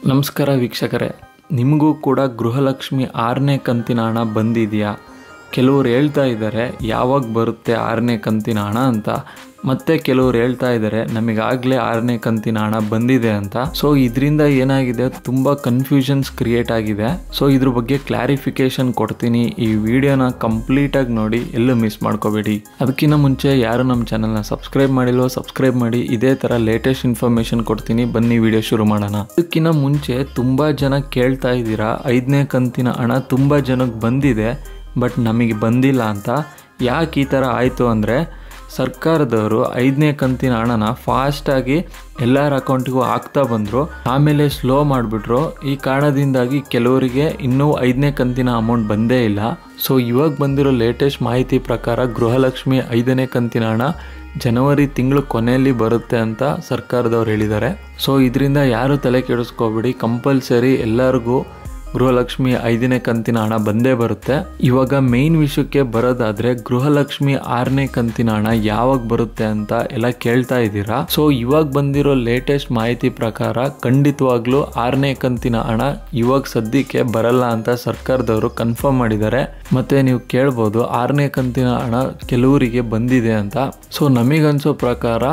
ನಮಸ್ಕಾರ ವೀಕ್ಷಕರೇ, ನಿಮಗೂ ಕೂಡ ಗೃಹಲಕ್ಷ್ಮಿ 6ನೇ ಕಂತಿನ ಹಣ ಬಂದಿದೆಯಾ? ಕೆಲವರು ಹೇಳ್ತಾ ಇದ್ದಾರೆ ಯಾವಾಗ ಬರುತ್ತೆ 6ನೇ ಕಂತಿನ ಹಣ ಅಂತ. ಮತ್ತೆ ಕೆಲವರು ಹೇಳ್ತಾ ಇದ್ದಾರೆ ನಮಗಾಗಲೇ 6ನೇ ಕಂತಿನ ಹಣ ಬಂದಿದೆ ಅಂತ. ಸೊ ಇದರಿಂದ ಏನಾಗಿದೆ, ತುಂಬ ಕನ್ಫ್ಯೂಷನ್ಸ್ ಕ್ರಿಯೇಟ್ ಆಗಿದೆ. ಸೊ ಇದ್ರ ಬಗ್ಗೆ ಕ್ಲಾರಿಫಿಕೇಶನ್ ಕೊಡ್ತೀನಿ. ಈ ವಿಡಿಯೋನ ಕಂಪ್ಲೀಟಾಗಿ ನೋಡಿ, ಎಲ್ಲೂ ಮಿಸ್ ಮಾಡ್ಕೋಬೇಡಿ. ಅದಕ್ಕಿಂತ ಮುಂಚೆ ಯಾರು ನಮ್ಮ ಚಾನಲ್ನ ಸಬ್ಸ್ಕ್ರೈಬ್ ಮಾಡಿಲ್ವೋ ಸಬ್ಸ್ಕ್ರೈಬ್ ಮಾಡಿ. ಇದೇ ಥರ ಲೇಟೆಸ್ಟ್ ಇನ್ಫಾರ್ಮೇಷನ್ ಕೊಡ್ತೀನಿ. ಬನ್ನಿ ವಿಡಿಯೋ ಶುರು ಮಾಡೋಣ. ಅದಕ್ಕಿಂತ ಮುಂಚೆ ತುಂಬ ಜನ ಕೇಳ್ತಾ ಇದ್ದೀರಾ 5ನೇ ಕಂತಿನ ಹಣ ತುಂಬ ಜನಕ್ಕೆ ಬಂದಿದೆ ಬಟ್ ನಮಗೆ ಬಂದಿಲ್ಲ ಅಂತ. ಯಾಕೆ ಈ ಥರ ಆಯಿತು ಅಂದರೆ, ಸರ್ಕಾರದವರು 5ನೇ ಕಂತಿನ ಹಣನ ಫಾಸ್ಟಾಗಿ ಎಲ್ಲರ ಅಕೌಂಟಿಗೂ ಹಾಕ್ತಾ ಬಂದರು, ಆಮೇಲೆ ಸ್ಲೋ ಮಾಡಿಬಿಟ್ರು. ಈ ಕಾರಣದಿಂದಾಗಿ ಕೆಲವರಿಗೆ ಇನ್ನೂ 5ನೇ ಕಂತಿನ ಅಮೌಂಟ್ ಬಂದೇ ಇಲ್ಲ. ಸೊ ಇವಾಗ ಬಂದಿರೋ ಲೇಟೆಸ್ಟ್ ಮಾಹಿತಿ ಪ್ರಕಾರ ಗೃಹಲಕ್ಷ್ಮಿ 5ನೇ ಕಂತಿನ ಹಣ ಜನವರಿ ತಿಂಗಳು ಕೊನೆಯಲ್ಲಿ ಬರುತ್ತೆ ಅಂತ ಸರ್ಕಾರದವ್ರು ಹೇಳಿದ್ದಾರೆ. ಸೊ ಇದರಿಂದ ಯಾರು ತಲೆ ಕೆಡಿಸ್ಕೋಬೇಡಿ, ಕಂಪಲ್ಸರಿ ಎಲ್ಲರಿಗೂ ಗೃಹಲಕ್ಷ್ಮಿ 5ನೇ ಕಂತಿನ ಹಣ ಬಂದೇ ಬರುತ್ತೆ. ಇವಾಗ ಮೇನ್ ವಿಷಯಕ್ಕೆ ಬರೋದಾದ್ರೆ, ಗೃಹಲಕ್ಷ್ಮಿ 6ನೇ ಕಂತಿನ ಹಣ ಯಾವಾಗ ಬರುತ್ತೆ ಅಂತ ಎಲ್ಲ ಕೇಳ್ತಾ ಇದ್ದೀರಾ. ಸೊ ಇವಾಗ ಬಂದಿರೋ ಲೇಟೆಸ್ಟ್ ಮಾಹಿತಿ ಪ್ರಕಾರ ಖಂಡಿತವಾಗ್ಲೂ 6ನೇ ಕಂತಿನ ಹಣ ಇವಾಗ ಸದ್ಯಕ್ಕೆ ಬರಲ್ಲ ಅಂತ ಸರ್ಕಾರದವರು ಕನ್ಫರ್ಮ್ ಮಾಡಿದ್ದಾರೆ. ಮತ್ತೆ ನೀವು ಕೇಳ್ಬೋದು 6ನೇ ಕಂತಿನ ಹಣ ಕೆಲವರಿಗೆ ಬಂದಿದೆ ಅಂತ. ಸೊ ನಮಗನ್ಸೋ ಪ್ರಕಾರ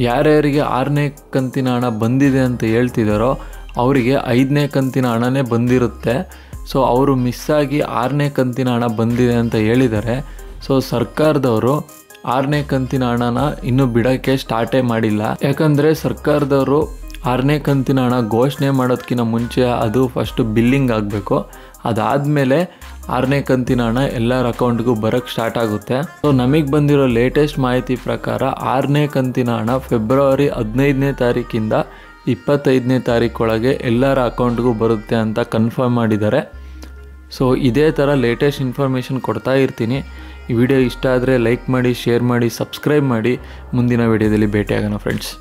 ಯಾರ್ಯಾರಿಗೆ 6ನೇ ಕಂತಿನ ಹಣ ಬಂದಿದೆ ಅಂತ ಹೇಳ್ತಿದ್ದಾರೋ ಅವರಿಗೆ 5ನೇ ಕಂತಿನ ಹಣನೇ ಬಂದಿರುತ್ತೆ. ಸೊ ಅವರು ಮಿಸ್ಸಾಗಿ 6ನೇ ಕಂತಿನ ಹಣ ಬಂದಿದೆ ಅಂತ ಹೇಳಿದ್ದಾರೆ. ಸೊ ಸರ್ಕಾರದವರು 6ನೇ ಕಂತಿನ ಹಣನ ಇನ್ನೂ ಬಿಡೋಕ್ಕೆ ಸ್ಟಾರ್ಟೇ ಮಾಡಿಲ್ಲ. ಯಾಕಂದರೆ ಸರ್ಕಾರದವರು 6ನೇ ಕಂತಿನ ಹಣ ಘೋಷಣೆ ಮಾಡೋದಕ್ಕಿಂತ ಮುಂಚೆ ಅದು ಫಸ್ಟು ಬಿಲ್ಲಿಂಗ್ ಆಗಬೇಕು. ಅದಾದಮೇಲೆ 6ನೇ ಕಂತಿನ ಹಣ ಎಲ್ಲರ ಅಕೌಂಟ್ಗೂ ಬರೋಕ್ಕೆ ಸ್ಟಾರ್ಟ್ ಆಗುತ್ತೆ. ಸೊ ನಮಗೆ ಬಂದಿರೋ ಲೇಟೆಸ್ಟ್ ಮಾಹಿತಿ ಪ್ರಕಾರ 6ನೇ ಕಂತಿನ ಹಣ ಫೆಬ್ರವರಿ 15ನೇ ತಾರೀಕಿಂದ 25ನೇ ತಾರೀಕೊಳಗೆ ಎಲ್ಲರ ಅಕೌಂಟ್ಗೂ ಬರುತ್ತೆ ಅಂತ ಕನ್ಫರ್ಮ್ ಮಾಡಿದ್ದಾರೆ. ಸೊ ಇದೇ ಥರ ಲೇಟೆಸ್ಟ್ ಇನ್ಫಾರ್ಮೇಷನ್ ಕೊಡ್ತಾ ಇರ್ತೀನಿ. ಈ ವಿಡಿಯೋ ಇಷ್ಟ ಆದರೆ ಲೈಕ್ ಮಾಡಿ, ಶೇರ್ ಮಾಡಿ, ಸಬ್ಸ್ಕ್ರೈಬ್ ಮಾಡಿ. ಮುಂದಿನ ವಿಡಿಯೋದಲ್ಲಿ ಭೇಟಿಯಾಗೋಣ ಫ್ರೆಂಡ್ಸ್.